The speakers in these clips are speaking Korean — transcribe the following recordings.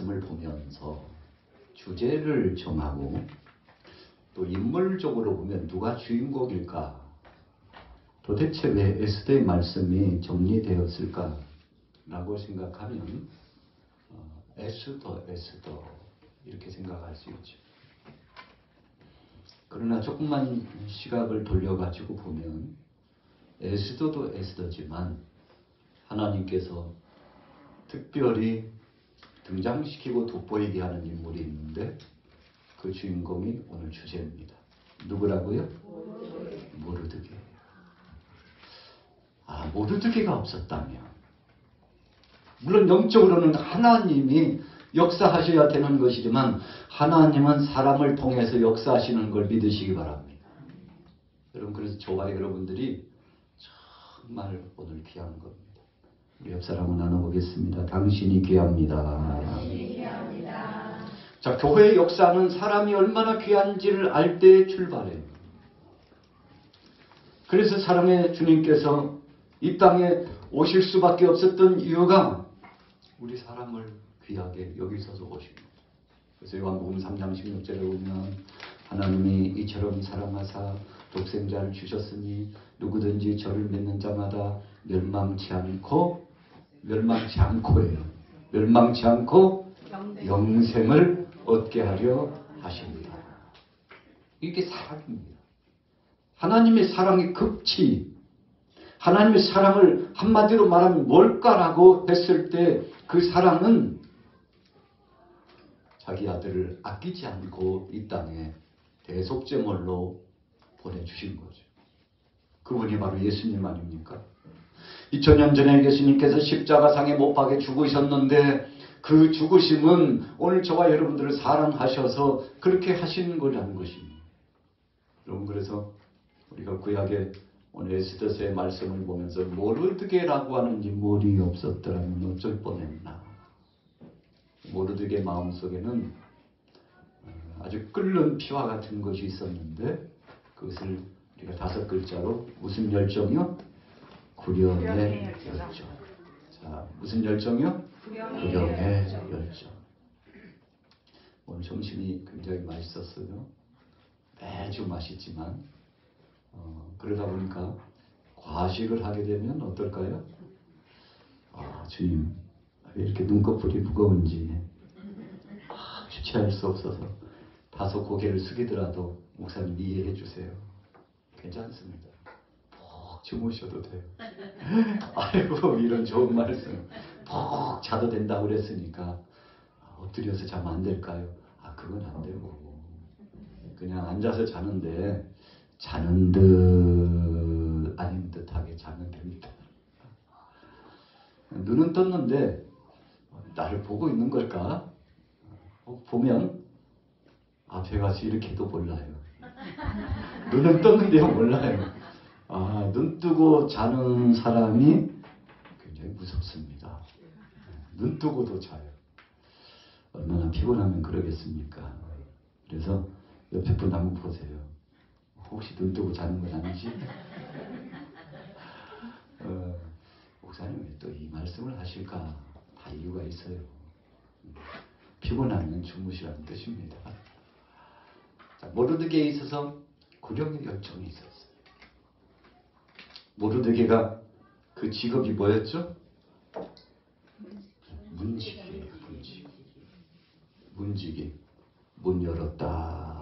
말씀을 보면서 주제를 정하고 또 인물적으로 보면 누가 주인공일까? 도대체 왜 에스더의 말씀이 정리되었을까? 라고 생각하면 에스더 이렇게 생각할 수 있죠. 그러나 조금만 시각을 돌려가지고 보면 에스더도 에스더지만 하나님께서 특별히 등장시키고 돋보이게 하는 인물이 있는데 그 주인공이 오늘 주제입니다. 누구라고요? 모르드게. 모르드게가 없었다면 물론 영적으로는 하나님이 역사하셔야 되는 것이지만 하나님은 사람을 통해서 역사하시는 걸 믿으시기 바랍니다. 여러분 그래서 저와 여러분들이 정말 오늘 귀한 겁니다. 우리 옆 사람을 나눠보겠습니다. 당신이 귀합니다. 당신이 귀합니다. 자, 교회의 역사는 사람이 얼마나 귀한지를 알 때 출발해요. 그래서 사랑의 주님께서 이 땅에 오실 수밖에 없었던 이유가 우리 사람을 귀하게 여기서서 오십니다. 그래서 요한복음 3장 16절에 보면 하나님이 이처럼 사랑하사 독생자를 주셨으니 누구든지 저를 믿는 자마다 멸망치 않고 영생을 얻게 하려 하십니다. 이게 사랑입니다. 하나님의 사랑의 극치, 하나님의 사랑을 한마디로 말하면 뭘까라고 했을 때 그 사랑은 자기 아들을 아끼지 않고 이 땅에 대속제물로 보내주신 거죠. 그분이 바로 예수님 아닙니까? 2000년 전에 예수님께서 십자가상에 못 박혀 죽으셨는데 그 죽으심은 오늘 저와 여러분들을 사랑하셔서 그렇게 하신 거라는 것입니다. 여러분 그래서 우리가 구약의 오늘 에스더서의 말씀을 보면서 모르드게라고 하는 인물이 없었더라면 어쩔 뻔했나. 모르드게 마음속에는 아주 끓는 피와 같은 것이 있었는데 그것을 우리가 5글자로 무슨 열정이요? 구령의 열정. 자, 무슨 열정이요? 구령의 열정. 오늘 점심이 굉장히 맛있었어요. 매주 맛있지만 그러다 보니까 과식을 하게 되면 어떨까요? 주님 왜 이렇게 눈꺼풀이 무거운지 주체할 수 없어서 다소 고개를 숙이더라도 목사님 이해해 주세요. 괜찮습니다. 푹 주무셔도 돼요. 아이고 이런 좋은 말씀. 푹 자도 된다고 그랬으니까 엎드려서 자면 안 될까요? 그건 안 되고 그냥 앉아서 자는데 자는 듯 아닌 듯하게 자면 됩니다. 눈은 떴는데 나를 보고 있는 걸까? 보면 앞에 가서 이렇게도 몰라요. 눈은 떴는데요 몰라요. 눈 뜨고 자는 사람이 굉장히 무섭습니다. 눈 뜨고도 자요. 얼마나 피곤하면 그러겠습니까? 그래서 옆에 분 한번 보세요. 혹시 눈 뜨고 자는 건 아니지? 목사님 왜 또 이 말씀을 하실까? 다 이유가 있어요. 피곤하면 주무시라는 뜻입니다. 자, 모르드게에 있어서 구령의 열정이 있었어요. 모르드게가 그 직업이 뭐였죠? 문지기예요. 문지기. 문 열었다.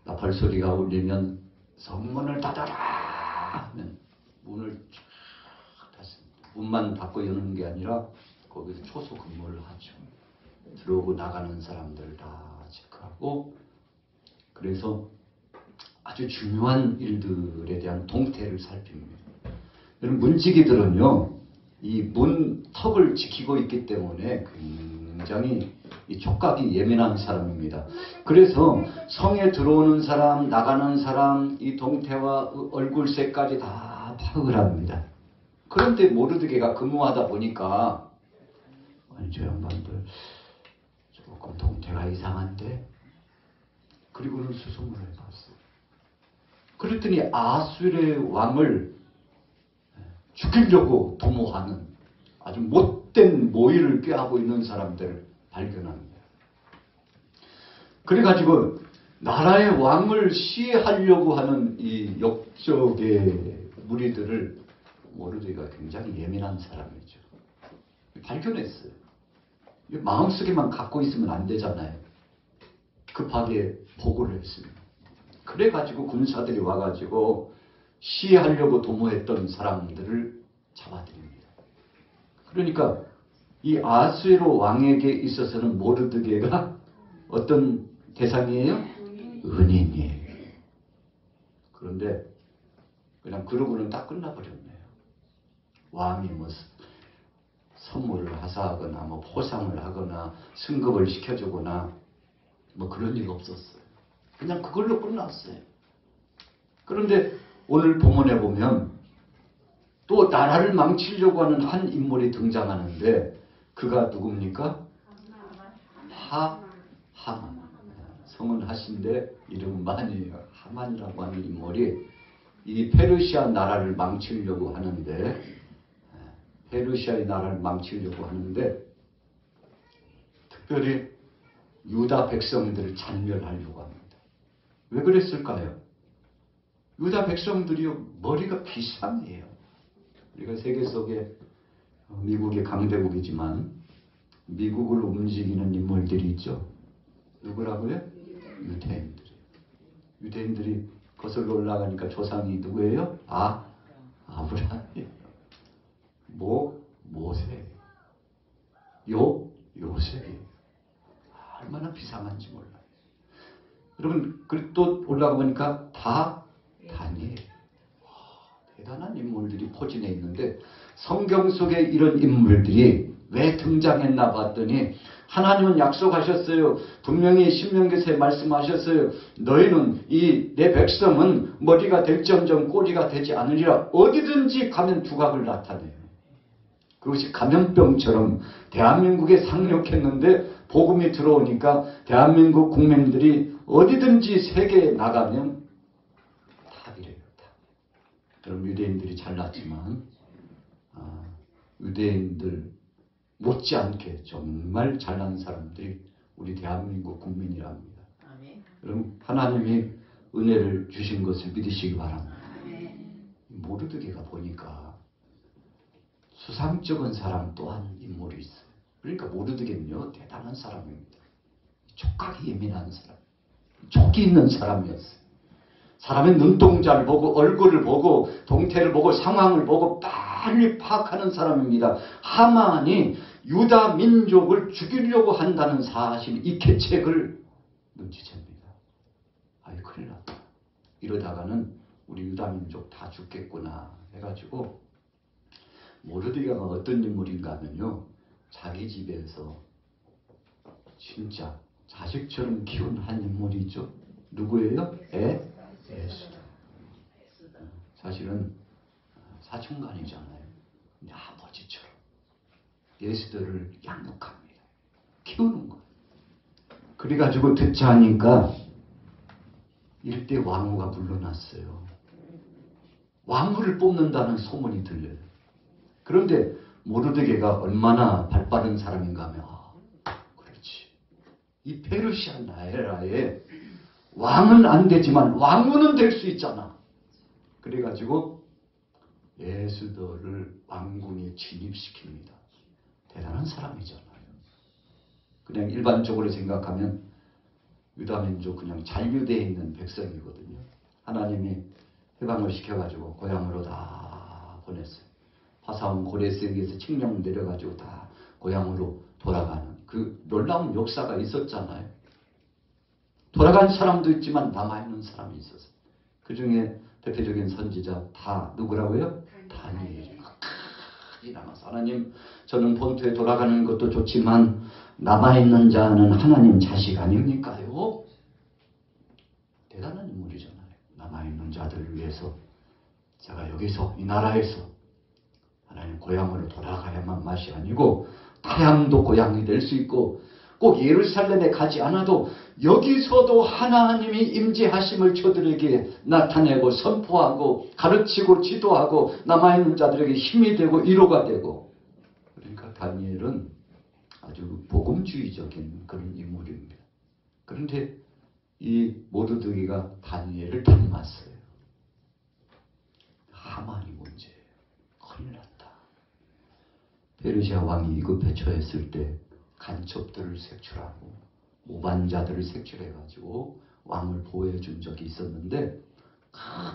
나팔 소리가 울리면 성문을 닫아라 하면 문을 쫙 닫습니다. 문만 닫고 여는 게 아니라 거기서 초소 근무를 하죠. 들어오고 나가는 사람들 다 체크하고 그래서 아주 중요한 일들에 대한 동태를 살핍니다. 여러분 문지기들은요 이 문턱을 지키고 있기 때문에 굉장히 이 촉각이 예민한 사람입니다. 그래서 성에 들어오는 사람, 나가는 사람, 이 동태와 얼굴색까지 다 파악을 합니다. 그런데 모르드게가 근무하다 보니까 저 양반들 조금 동태가 이상한데 그리고는 수송을 해봤어요. 그랬더니 아수르의 왕을 죽이려고 도모하는 아주 못 헛된 모의를 꾀하고 있는 사람들을 발견합니다. 그래가지고 나라의 왕을 시해하려고 하는 이 역적의 무리들을 모르드게가 굉장히 예민한 사람이죠. 발견했어요. 마음속에만 갖고 있으면 안 되잖아요. 급하게 보고를 했습니다. 그래가지고 군사들이 와가지고 시해하려고 도모했던 사람들을 잡아들입니다. 그러니까 이 아수에로 왕에게 있어서는 모르드게가 어떤 대상이에요? 은인이에요. 그런데 그냥 그러고는 딱 끝나버렸네요. 왕이 뭐 선물을 하사하거나 뭐 포상을 하거나 승급을 시켜주거나 뭐 그런 일 없었어요. 그냥 그걸로 끝났어요. 그런데 오늘 본문에 보면 또 나라를 망치려고 하는 한 인물이 등장하는데 그가 누굽니까? 하만. 성은 하신데 이름은 만이에요. 하만이라고 하는 인물이 이 페르시아 나라를 망치려고 하는데 페르시아의 나라를 망치려고 하는데 특별히 유다 백성들을 잔멸하려고 합니다. 왜 그랬을까요? 유다 백성들이 머리가 비상해요. 우리가 세계 속에 미국이 강대국이지만 미국을 움직이는 인물들이 있죠. 누구라고요? 유대인들이에요. 유대인들이 거슬러 올라가니까 조상이 누구예요? 아브라함이에요. 모세, 요셉이에요. 얼마나 비상한지 몰라요. 여러분, 또 올라가 보니까 다니엘. 대단한 인물들이 포진해 있는데 성경 속에 이런 인물들이 왜 등장했나 봤더니 하나님은 약속하셨어요. 분명히 신명기서에 말씀하셨어요. 너희는 내 백성은 머리가 될지언정 꼬리가 되지 않으리라. 어디든지 가면 두각을 나타내요. 그것이 감염병처럼 대한민국에 상륙했는데 복음이 들어오니까 대한민국 국민들이 어디든지 세계에 나가면 다 이래요. 그럼 유대인들이 잘났지만 유대인들 못지않게 정말 잘난 사람들이 우리 대한민국 국민이랍니다. 그럼 하나님이 은혜를 주신 것을 믿으시기 바랍니다. 모르드게가 보니까 수상쩍은 사람 또한 인물이 있어요. 그러니까 모르드게는요 대단한 사람입니다. 촉각이 예민한 사람, 촉이 있는 사람이었어요. 사람의 눈동자를 보고 얼굴을 보고 동태를 보고 상황을 보고 빨리 파악하는 사람입니다. 하만이 유다 민족을 죽이려고 한다는 사실, 이 계책을 눈치챕니다. 아이 큰일 났다. 이러다가는 우리 유다 민족 다 죽겠구나 해가지고 모르드게가 어떤 인물인가 하면요. 자기 집에서 진짜 자식처럼 키운 한 인물이죠. 누구예요? 에스더. 사실은 사촌간이잖아요. 근데 아버지처럼 에스더를 양육합니다. 키우는 거예요. 그래가지고 듣자 하니까 이때 왕후가 물러났어요. 왕후를 뽑는다는 소문이 들려요. 그런데 모르드게가 얼마나 발빠른 사람인가 하면 그렇지. 이 페르시아 나라에 왕은 안 되지만 왕후는 될 수 있잖아. 그래가지고 에스더를 왕궁에 진입시킵니다. 대단한 사람이잖아요. 그냥 일반적으로 생각하면 유다민족 그냥 잔류되어 있는 백성이거든요. 하나님이 해방을 시켜가지고 고향으로 다 보냈어요. 파사온 고레스에게서 칙령 내려가지고 다 고향으로 돌아가는 그 놀라운 역사가 있었잖아요. 돌아간 사람도 있지만 남아있는 사람이 있었어요. 그 중에 대표적인 선지자 다 누구라고요? 다니엘이 끝까지 남아서 하나님 저는 본토에 돌아가는 것도 좋지만 남아있는 자는 하나님 자식 아닙니까요? 대단한 인물이잖아요. 남아있는 자들을 위해서 제가 여기서 이 나라에서 하나님 고향으로 돌아가야만 맛이 아니고 타향도 고향이 될 수 있고 꼭 예루살렘에 가지 않아도 여기서도 하나님이 임재하심을 저들에게 나타내고 선포하고 가르치고 지도하고 남아있는 자들에게 힘이 되고 위로가 되고 보니까 다니엘은 아주 복음주의적인 그런 인물입니다. 그런데 이 모르드게가 다니엘을 닮았어요. 하만이 문제예요. 큰일 났다. 페르시아 왕이 위급에 처했을 때 간첩들을 색출하고 모반자들을 색출해가지고 왕을 보호해 준 적이 있었는데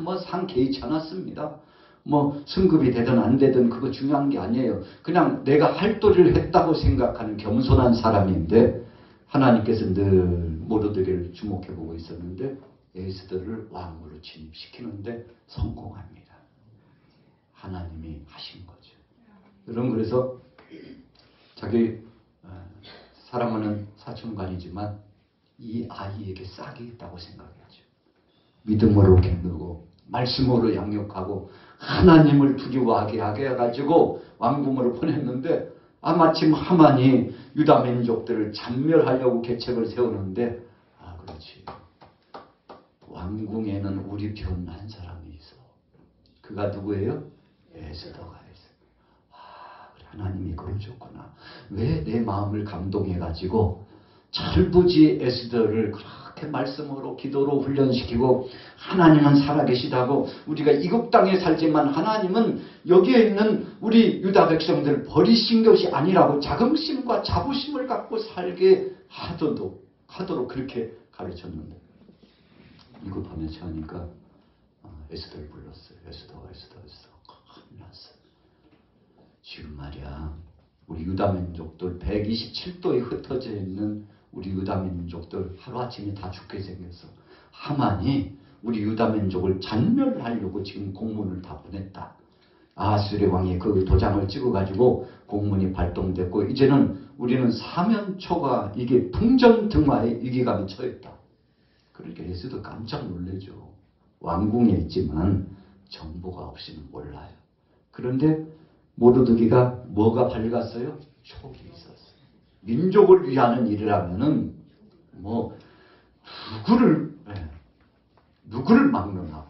뭐 상 개의치 않았습니다. 뭐 승급이 되든 안 되든 그거 중요한 게 아니에요. 그냥 내가 할 도리를 했다고 생각하는 겸손한 사람인데 하나님께서 늘 모르드게를 주목해보고 있었는데 에스더를 왕으로 진입시키는데 성공합니다. 하나님이 하신 거죠. 여러분 그래서 자기 사랑하는 사촌간이지만 이 아이에게 싹이 있다고 생각하죠. 믿음으로 기르고 말씀으로 양육하고 하나님을 두려워하게 하게 해가지고 왕궁으로 보냈는데 마침 하만이 유다 민족들을 잔멸하려고 계책을 세우는데 그렇지. 왕궁에는 우리 편 한 사람이 있어. 그가 누구예요? 에스더가 있어. 하나님이 그러셨구나. 왜 내 마음을 감동해가지고 철부지 에스더를 그렇게 말씀으로 기도로 훈련시키고 하나님은 살아계시다고 우리가 이국 땅에 살지만 하나님은 여기에 있는 우리 유다 백성들 버리신 것이 아니라고 자긍심과 자부심을 갖고 살게 하도록 그렇게 가르쳤는데 위급함에 처하니까 에스더를 불렀어요. 에스더. 큰일 났어요. 지금 말이야 우리 유다 민족들 127도에 흩어져 있는 우리 유다 민족들 하루아침에 다 죽게 생겼어. 하만이 우리 유다 민족을 잔멸하려고 지금 공문을 다 보냈다. 아하스의 왕이 그 도장을 찍어가지고 공문이 발동됐고 이제는 우리는 사면초가 이게 풍전등화의 위기감이 처했다. 그러니까 에스더 깜짝 놀라죠. 왕궁에 있지만 정보가 없이는 몰라요. 그런데 모르드게가 뭐가 밝았어요? 촉이 있었어요. 민족을 위하는 일이라면은 뭐 누구를 막론하고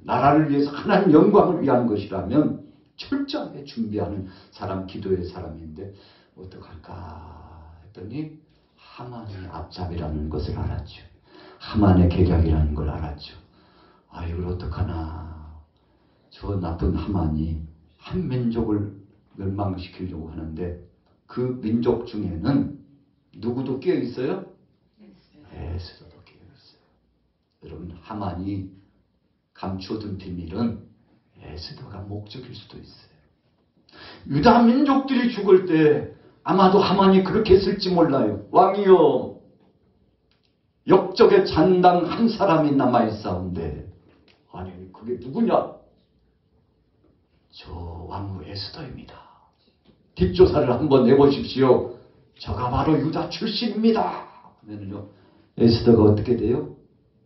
나라를 위해서 하나님 영광을 위한 것이라면 철저하게 준비하는 사람, 기도의 사람인데 어떡할까 했더니 하만의 앞잡이라는 것을 알았죠. 하만의 계략이라는 걸 알았죠. 이걸 어떡하나. 저 나쁜 하만이 한 민족을 멸망시키려고 하는데 그 민족 중에는 누구도 끼어 있어요? 에스더도 끼어 있어요. 여러분 하만이 감추어둔 비밀은 에스더가 목적일 수도 있어요. 유다 민족들이 죽을 때 아마도 하만이 그렇게 했을지 몰라요. 왕이여 역적의 잔당 한 사람이 남아있사온데 아니 그게 누구냐? 저 왕후 에스더입니다. 뒷조사를 한번 내보십시오. 저가 바로 유다 출신입니다. 하면은요 에스더가 어떻게 돼요?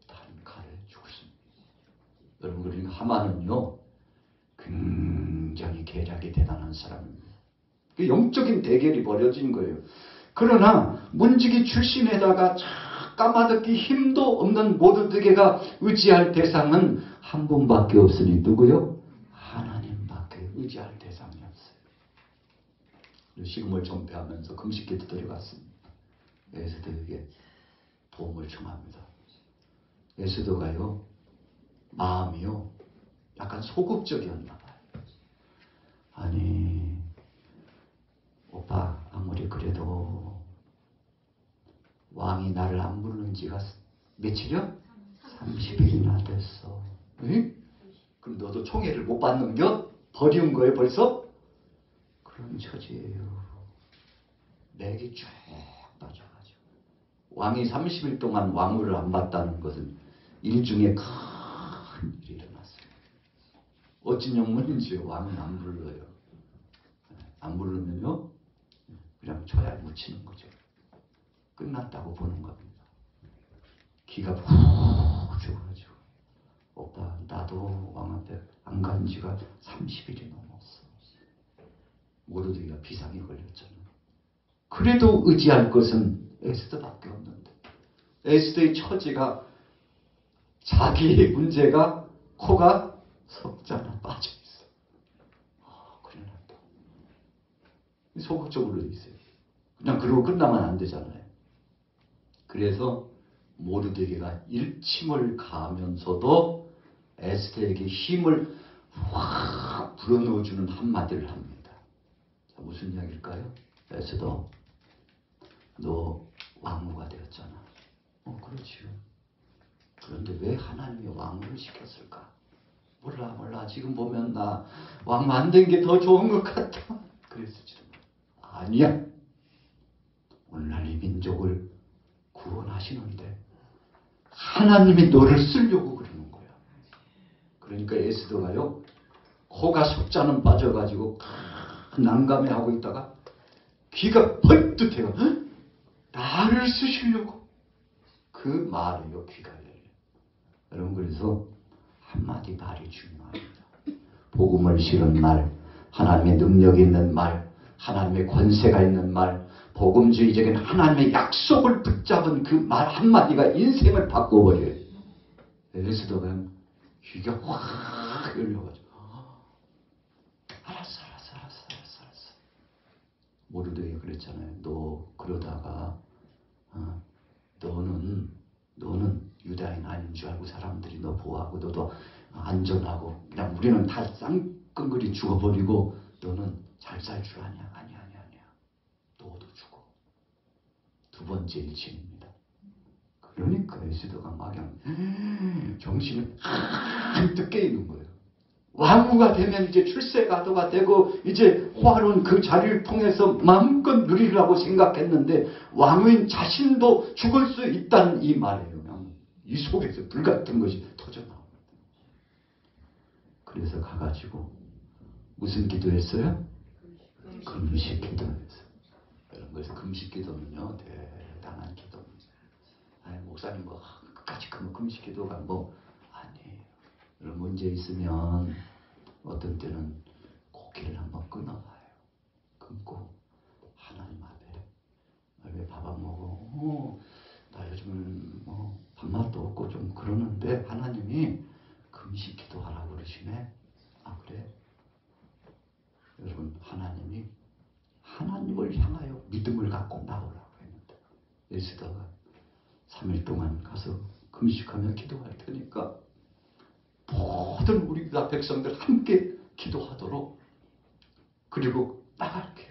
단칼에 죽습니다. 여러분 그러니까 하만은요 굉장히 계략이 대단한 사람입니다. 그 영적인 대결이 벌어진 거예요. 그러나 문지기 출신에다가 까마득히 힘도 없는 모르드게가 의지할 대상은 한 분밖에 없으니 누구요? 하나님밖에 의지할 대상이 없어요. 식음을 전폐하면서 금식기도 들어갔습니다. 에스더에게 도움을 청합니다. 에스더가요 마음이요 약간 소극적이었나 봐요. 아니 오빠 아무리 그래도 왕이 나를 안 부르는 지가 며칠이요? 30일이나 됐어. 응? 그럼 너도 총애를 못 받는겨? 버리운 거예요 벌써? 그런 처지예요. 맥이 쫙 빠져가지고 왕이 30일 동안 왕후를 안 받다는 것은 일중에 큰 일이 일어났어요. 어찌 영문인지요. 왕은 안 불러요. 안 부르면요 그냥 초야 묻히는 거죠. 끝났다고 보는 겁니다. 기가 푹 죽어가지고 오빠 나도 왕 앞에 안 간 지가 30일이 넘었어. 모르드게가 비상이 걸렸잖아. 그래도 의지할 것은 에스더밖에 없는데 에스더의 처지가 자기의 문제가 코가 석자나 빠져있어. 큰일 났다. 소극적으로 돼 있어요. 그냥 그러고 끝나면 안 되잖아요. 그래서 모르드게가 일침을 가하면서도 에스더에게 힘을 확 불어넣어주는 한마디를 합니다. 자, 무슨 이야기일까요? 에스더, 너 왕후가 되었잖아. 그렇지요. 그런데 왜 하나님이 왕후를 시켰을까? 몰라. 지금 보면 나 왕후 안 된 게 더 좋은 것 같아. 그랬을지도 몰라. 아니야. 오늘날 이 민족을 구원하시는데 하나님이 너를 쓰려고 그러는 거야. 그러니까 에스더가요, 코가 석자는 빠져가지고 난감해하고 있다가 귀가 번뜩해요. 나를 쓰시려고. 그 말이요, 귀가 열려요. 여러분, 그래서 한마디 말이 중요합니다. 복음을 실은 말, 하나님의 능력이 있는 말, 하나님의 권세가 있는 말, 복음주의적인 하나님의 약속을 붙잡은 그 말 한마디가 인생을 바꿔버려요. 에스더가 귀가 확 열려가지고 알았어. 모르드게 그랬잖아요. 너 그러다가 너는 유다인 아닌 줄 알고 사람들이 너 보호하고 너도 안전하고 그냥 우리는 다 쌍끈거리 죽어버리고 너는 잘 살 줄 아냐. 아니야. 너도 죽어. 두 번째 일침입니다. 그러니까 에스더가 막양 정신이 한뜩 깨 있는 거예요. 왕후가 되면 이제 출세가도가 되고 이제 화로운 그 자리를 통해서 마음껏 누리라고 생각했는데 왕후인 자신도 죽을 수 있다는 이 말이에요. 이 속에서 불같은 것이 터져나옵니다. 그래서 가가지고 무슨 기도했어요? 금식 기도했어요. 그래서 금식 기도는요, 대단한 기도입니다. 아니, 목사님 끝까지 금식 기도가 아니에요. 여러분, 문제 있으면 어떤 때는 고기를 한번 끊어봐요. 끊고 하나님 앞에 왜 밥 안 먹어? 나 요즘은 밥맛도 없고 좀 그러는데 하나님이 금식 기도하라고 그러시네. 아, 그래? 여러분, 하나님이 하나님을 향하여 믿음을 갖고 나오라고 했는데 에스더가 3일 동안 가서 금식하며 기도할 테니까 모든 우리 유다 백성들 함께 기도하도록 그리고 나갈게요.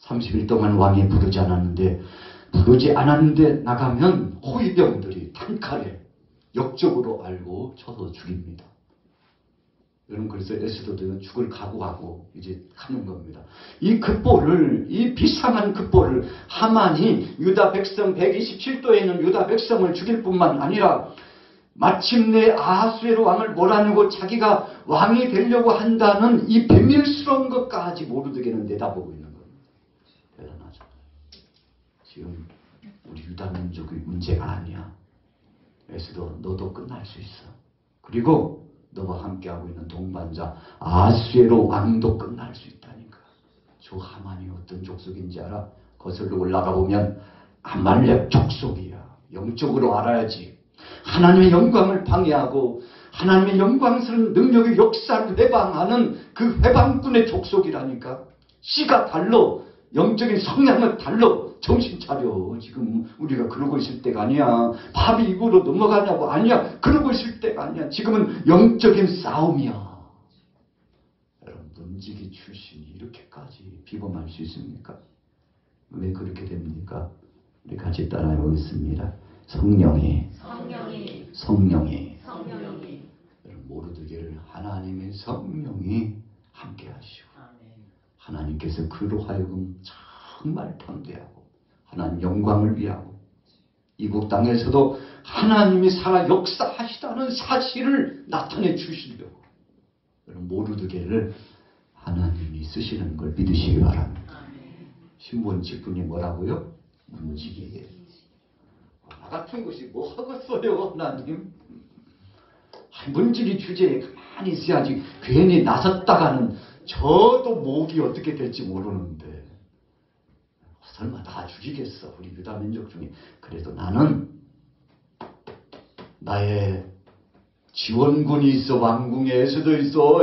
30일 동안 왕이 부르지 않았는데 나가면 호위병들이 단칼에 역적으로 알고 쳐서 죽입니다. 여러분, 그래서 에스더도 죽을 각오하고 이제 가는 겁니다. 이 비상한 급보를 하만이 유다 백성 127도에 있는 유다 백성을 죽일 뿐만 아니라 마침내 아하수에로 왕을 몰아내고 자기가 왕이 되려고 한다는 이 비밀스러운 것까지 모르드게는 내다보고 있는 겁니다. 대단하죠. 지금 우리 유다 민족의 문제가 아니야. 에스더, 너도 끝날 수 있어. 그리고 너와 함께하고 있는 동반자 아하수에로 왕도 끝날 수 있다니까. 저 하만이 어떤 족속인지 알아? 거슬러 올라가 보면 아말렉 족속이야. 영적으로 알아야지. 하나님의 영광을 방해하고 하나님의 영광스러운 능력의 역사를 회방하는 그 회방꾼의 족속이라니까. 씨가 달라. 영적인 성향은 달라. 정신 차려. 지금 우리가 그러고 있을 때가 아니야. 밥이 입으로 넘어가냐고. 아니야. 그러고 있을 때가 아니야. 지금은 영적인 싸움이야. 여러분, 문지기 출신이 이렇게까지 비범할 수 있습니까? 왜 그렇게 됩니까? 우리 같이 따라해 보겠습니다. 성령이 여러분, 모르드게를 하나님의 성령이 함께 하시고 하나님께서 그로 하여금 정말 담대하고 하나님 영광을 위하고 이국 땅에서도 하나님이 살아 역사하시다는 사실을 나타내 주시려고 여러분, 모르드게를 하나님이 쓰시는 걸 믿으시기 바랍니다. 신본 직분이 뭐라고요? 문지기예요. 나 같은 것이 뭐 하겠어요, 하나님? 문지기 주제에 가만히 있어야지. 괜히 나섰다가는 저도 목이 어떻게 될지 모르는데 설마 다 죽이겠어, 우리 유다 민족 중에. 그래도 나는 나의 지원군이 있어. 왕궁에 에스더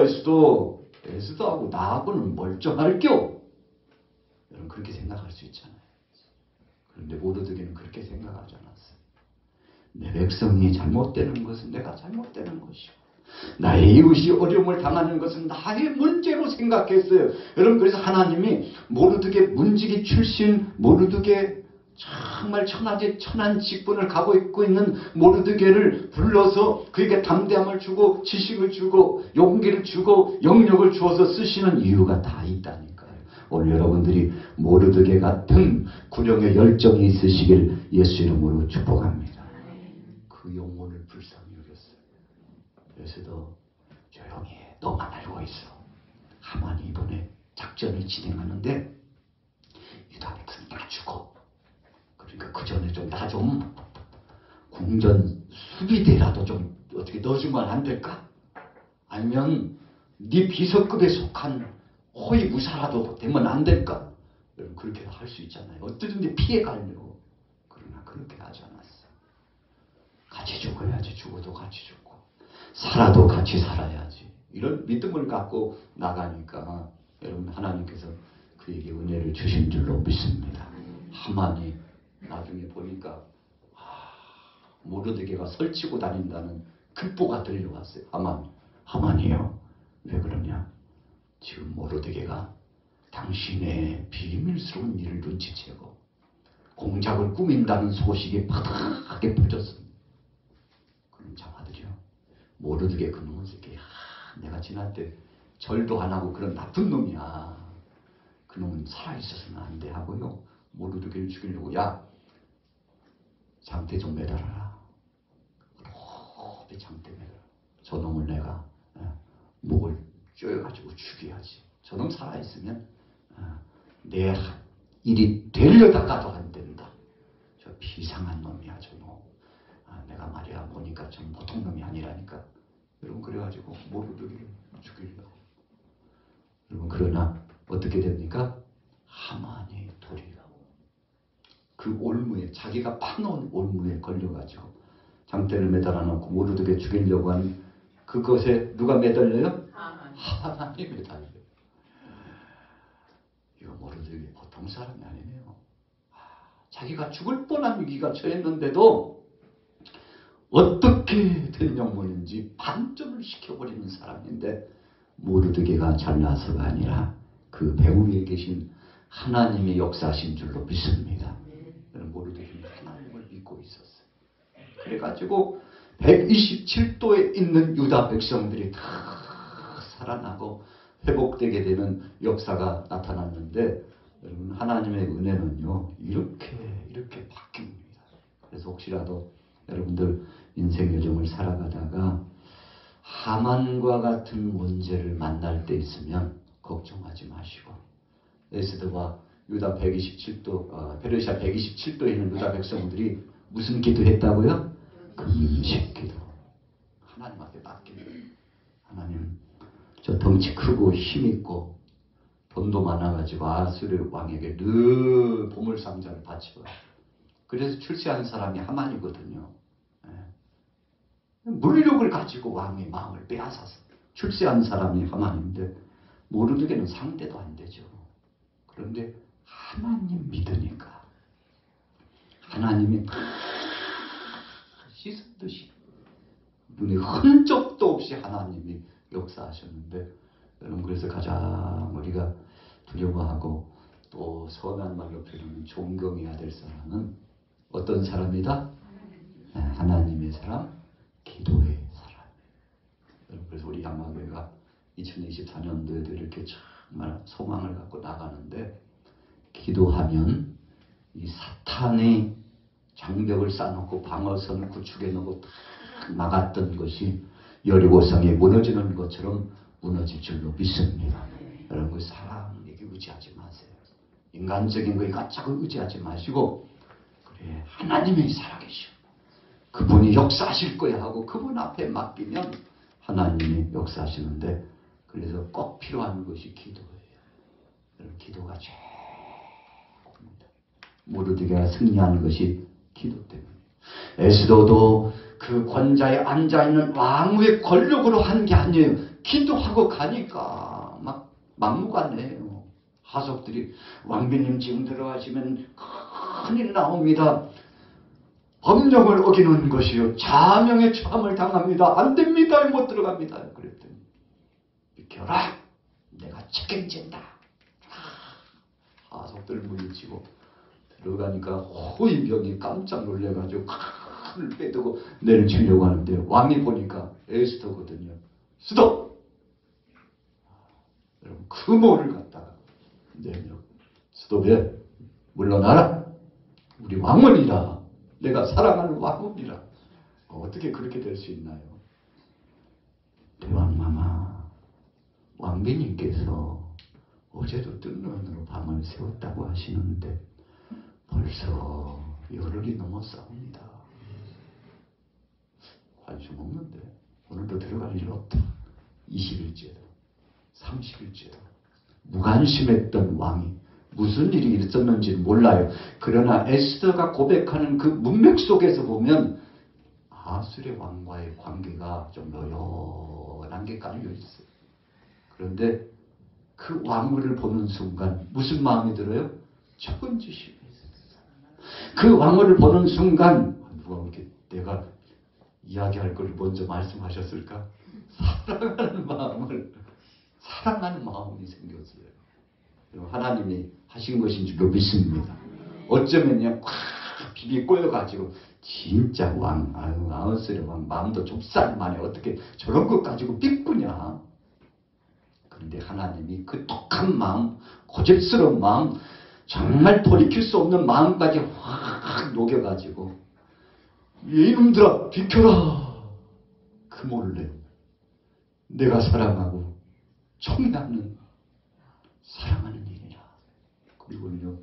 있어. 에스더하고 나하고는 멀쩡할겨. 우리는 그렇게 생각할 수 있잖아요. 그런데 모르드게는 그렇게 생각하지 않았어요. 내 백성이 잘못되는 것은 내가 잘못되는 것이고 나의 이웃이 어려움을 당하는 것은 나의 문제로 생각했어요. 여러분, 그래서 하나님이 모르드게 문지기 출신 모르드게 정말 천한 직분을 가고 있고 있는 모르드게를 불러서 그에게 담대함을 주고 지식을 주고 용기를 주고 영역을 주어서 쓰시는 이유가 다 있다니까요. 오늘 여러분들이 모르드게 같은 구령의 열정이 있으시길 예수 이름으로 축복합니다. 그 영혼을 불쌍히 여겼어요. 그래서도 조용히 해. 너만 알고 있어. 하만이 이번에 작전을 진행하는데 유다 백성이 다 죽어. 그러니까 그 전에 좀 나 좀 궁전 수비대라도 좀 어떻게 넣어주면 안 될까? 아니면 네 비서급에 속한 호위무사라도 되면 안 될까? 여러분, 그렇게 할 수 있잖아요. 어떻게든지 피해가려고. 그러나 그렇게 하지 않았어. 같이 죽어야지. 죽어도 같이 죽고 살아도 같이 살아야지. 이런 믿음을 갖고 나가니까 여러분, 하나님께서 그에게 은혜를 주신 줄로 믿습니다. 하만이 나중에 보니까 모르드게가 설치고 다닌다는 급보가 들려왔어요. 하만이요. 왜 그러냐? 지금 모르드게가 당신의 비밀스러운 일을 눈치채고 공작을 꾸민다는 소식이 바닥하게 퍼졌습니다. 그럼 장하들이요. 모르드게 그놈은 이렇게 내가 지날 때 절도 안 하고 그런 나쁜 놈이야. 그놈은 살아있어서는 안 돼 하고요. 모르드게를 죽이려고 장대 좀 매달아라. 높이 장대 매달아. 저놈을 내가 목을 쪼여가지고 죽여야지. 저놈 살아있으면 내 일이 되려다가도 안 된다. 저 비상한 놈이야 저놈. 내가 말이야 보니까 좀 보통 놈이 아니라니까. 여러분, 그래가지고 모르드게를 죽이려고. 여러분, 그러나 어떻게 됩니까? 하만이 도리라고. 그 올무에, 자기가 파놓은 올무에 걸려가지고 장대를 매달아 놓고 모르드게 죽이려고 하는 그것에 누가 매달려요? 하만이 매달려요. 이거 모르드게 보통 사람이 아니네요. 자기가 죽을 뻔한 위기가 처했는데도 어떻게 된 영혼인지 반전을 시켜버리는 사람인데, 모르드게가 잘나서가 아니라 그 배후에 계신 하나님의 역사하신 줄로 믿습니다. 모르드게는 하나님을 믿고 있었어요. 그래가지고 127도에 있는 유다 백성들이 다 살아나고 회복되게 되는 역사가 나타났는데, 여러분, 하나님의 은혜는요 이렇게 바뀝니다. 그래서 혹시라도 여러분들 인생 여정을 살아가다가 하만과 같은 문제를 만날 때 있으면 걱정하지 마시고, 에스더와 유다 127도, 페르시아 127도에 있는 유다 백성들이 무슨 기도했다고요? 금식 기도. 하나님한테 맡깁니다. 하나님, 저 덩치 크고 힘있고 돈도 많아가지고 아수르 왕에게 늘 보물상자를 바치고, 그래서 출세한 사람이 하만이거든요. 물욕을 가지고 왕의 마음을 빼앗아서 출세한 사람이 하만인데, 모르드게는 상대도 안 되죠. 그런데 하나님 믿으니까 하나님이 씻었듯이 눈에 흔적도 없이 하나님이 역사하셨는데, 여러분, 그래서 가장 우리가 두려워하고 또 선한 말로 표현하면 존경해야 될 사람은 어떤 사람이다? 하나님의 사람, 기도의 사람. 여러분, 그래서 우리 양마교회가 2024년도에도 이렇게 정말 소망을 갖고 나가는데, 기도하면 이 사탄의 장벽을 쌓아놓고 방어선을 구축해 놓고 딱 막았던 것이 여리고성이 무너지는 것처럼 무너질 줄로 믿습니다. 여러분, 그 사람에게 의지하지 마세요. 인간적인 거에 가짜고 의지하지 마시고, 그래, 하나님이 살아계시오, 그분이 역사하실 거야 하고 그분 앞에 맡기면 하나님이 역사하시는데, 그래서 꼭 필요한 것이 기도예요. 여러분, 기도가 최고입니다. 모르드게가 승리하는 것이 기도 때문에. 에스더도 그 권자에 앉아있는 왕의 권력으로 한 게 아니에요. 기도하고 가니까 막 막무가내예요. 하석들이 왕비님 지금 들어가시면 큰일 나옵니다. 법령을 어기는 것이요 자명의 처함을 당합니다. 안 됩니다. 못 들어갑니다. 그랬더니 비켜라. 내가 책임진다. 하석들을 물리치고 들어가니까 호위병이 깜짝 놀래가지고 칼을 빼두고 내려치려고 하는데 왕이 보니까 에스더거든요. 스톱! 여러분 그 모를 갖다가 내려 스톱에 물러나라. 우리 왕문이라. 내가 사랑하는 왕문이라. 어떻게 그렇게 될 수 있나요? 대왕마마 왕비님께서 어제도 뜬 눈으로 밤을 새웠다고 하시는데 벌써 열흘이 넘었사옵니다. 관심 없는데 오늘도 들어갈 일 없다. 20일째도 30일째도 무관심했던 왕이 무슨 일이 있었는지는 몰라요. 그러나 에스더가 고백하는 그 문맥 속에서 보면 아수르 왕과의 관계가 좀 요연한 게 깔려 있어요. 그런데 그 왕을 보는 순간 무슨 마음이 들어요? 측은지심이 있어요. 그 왕을 보는 순간 누가 이렇게 내가 이야기할 걸 먼저 말씀하셨을까? 사랑하는 마음이 생겼어요. 하나님이 하신 것인 줄로 믿습니다. 어쩌면요, 꽉 비비 꼬여가지고 진짜 왕, 아수르 왕 마음도 좁쌀만해 어떻게 저런 것 가지고 삐꾸냐. 그런데 하나님이 그 독한 마음, 고집스러운 마음, 정말 돌이킬 수 없는 마음까지 확 녹여가지고 이놈들아 비켜라. 그 몰래 내가 사랑하고 청하는 사랑하는 일이라. 그리고는요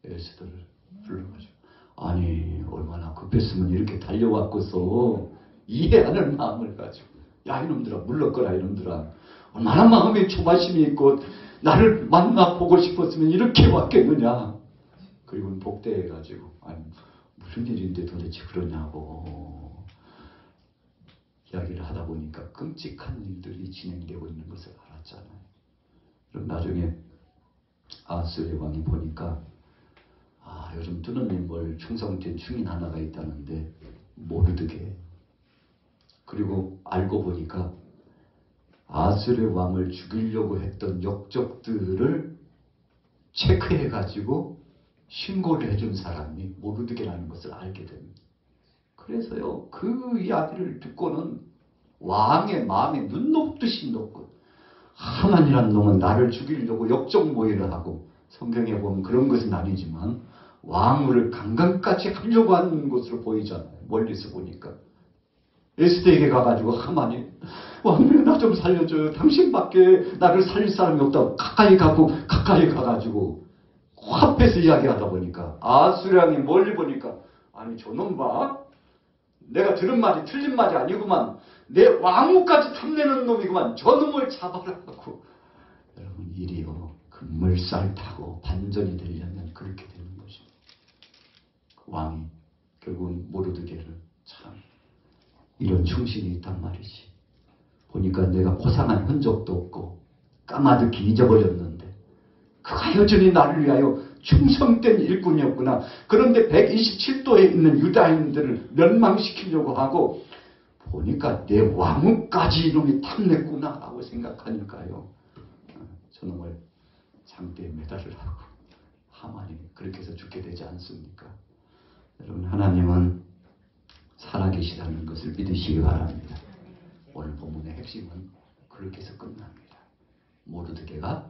에스더를 불러가지고 아니 얼마나 급했으면 이렇게 달려왔고서 이해하는 마음을 가지고 야 이놈들아 물러거라 이놈들아 얼마나 마음에 조바심이 있고 나를 만나 보고 싶었으면 이렇게 왔겠느냐. 그리고는 복대해가지고 아니 무슨 일인데 도대체 그러냐고 이야기를 하다 보니까 끔찍한 일들이 진행되고 있는 것을 알았잖아요. 그럼 나중에 아수르 왕이 보니까 요즘 뜨는 인물 충성된 충인 하나가 있다는데 모르드게. 그리고 알고 보니까 아수르 왕을 죽이려고 했던 역적들을 체크해가지고 신고를 해준 사람이 모르드게라는 것을 알게 됩니다. 그래서요 그 이야기를 듣고는 왕의 마음이 눈 녹듯이 녹고 하만이라는 놈은 나를 죽이려고 역적 모의를 하고 성경에 보면 그런 것은 아니지만 왕후를 강간까지 하려고 하는 것으로 보이잖아요. 멀리서 보니까. 에스더에게 가가지고 하만이 왕비야 나 좀 살려줘요. 당신밖에 나를 살릴 사람이 없다고 가까이 가가지고 앞에서 이야기하다 보니까 아수르 왕이 멀리 보니까 아니 저놈 봐. 내가 들은 말이 틀린 말이 아니구만. 내 왕후까지 탐내는 놈이구만. 저 놈을 잡아라 하고. 여러분 일이요. 금물살 타고 반전이 되려면 그렇게 되는 것입니다. 그 왕이 결국은 모르드게를 참 이런 충신이 있단 말이지. 보니까 내가 고상한 흔적도 없고 까마득히 잊어버렸는데 그가 여전히 나를 위하여 충성된 일꾼이었구나. 그런데 127도에 있는 유다인들을 멸망시키려고 하고 보니까 내 왕후까지 이놈이 탐냈구나 라고 생각하니까요. 저놈을 장대에 매달을 하고 하만이 그렇게 해서 죽게 되지 않습니까? 여러분 하나님은 살아계시다는 것을 믿으시기 바랍니다. 오늘 본문의 핵심은 그렇게 해서 끝납니다. 모르드게가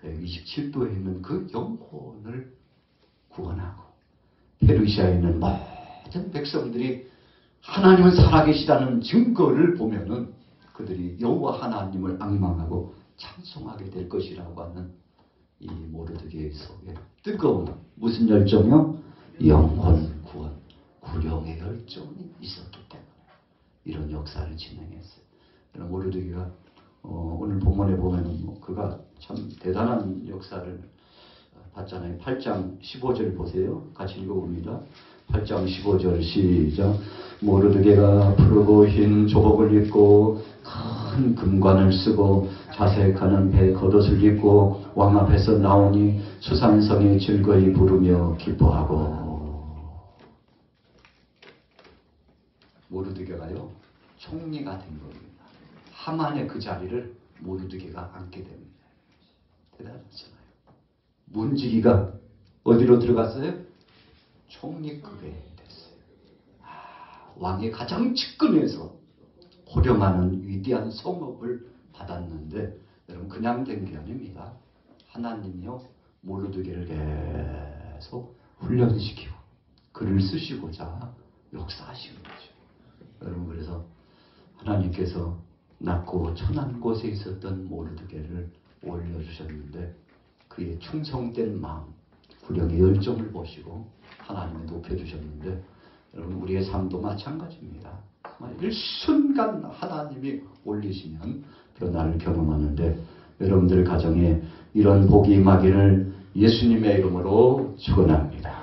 127도에 있는 그 영혼을 구원하고 페르시아에 있는 모든 백성들이 하나님은 살아계시다는 증거를 보면은 그들이 여호와 하나님을 앙망하고 찬송하게 될 것이라고 하는 이 모르드게 속에 뜨거운 무슨 열정이요? 영혼 구원, 구령의 열정이 있었기 때문에 이런 역사를 진행했어요. 모르드게가 오늘 본문에 보면은 그가 참 대단한 역사를 봤잖아요. 8장 15절 보세요. 같이 읽어봅니다. 8장 15절 시작. 모르드게가 푸르고 흰 조복을 입고 큰 금관을 쓰고 자색하는 배 겉옷을 입고 왕 앞에서 나오니 수산성이 즐거이 부르며 기뻐하고. 모르드게가요 총리가 된 겁니다. 하만의 그 자리를 모르드게가 앉게 됩니다. 대단하잖아요. 문지기가 어디로 들어갔어요? 총리급에 됐어요. 왕의 가장 측근에서 호령하는 위대한 성업을 받았는데, 여러분 그냥 된 게 아닙니다. 하나님이요 모르드게를 계속 훈련시키고 글을 쓰시고자 역사하시는 거죠. 여러분 그래서 하나님께서 낮고 천한 곳에 있었던 모르드게를 올려주셨는데, 그의 충성된 마음, 구령의 열정을 보시고 하나님이 높여주셨는데, 여러분 우리의 삶도 마찬가지입니다. 일순간 하나님이 올리시면 변화를 경험하는데, 여러분들 가정에 이런 복이 임하기를 예수님의 이름으로 축원합니다.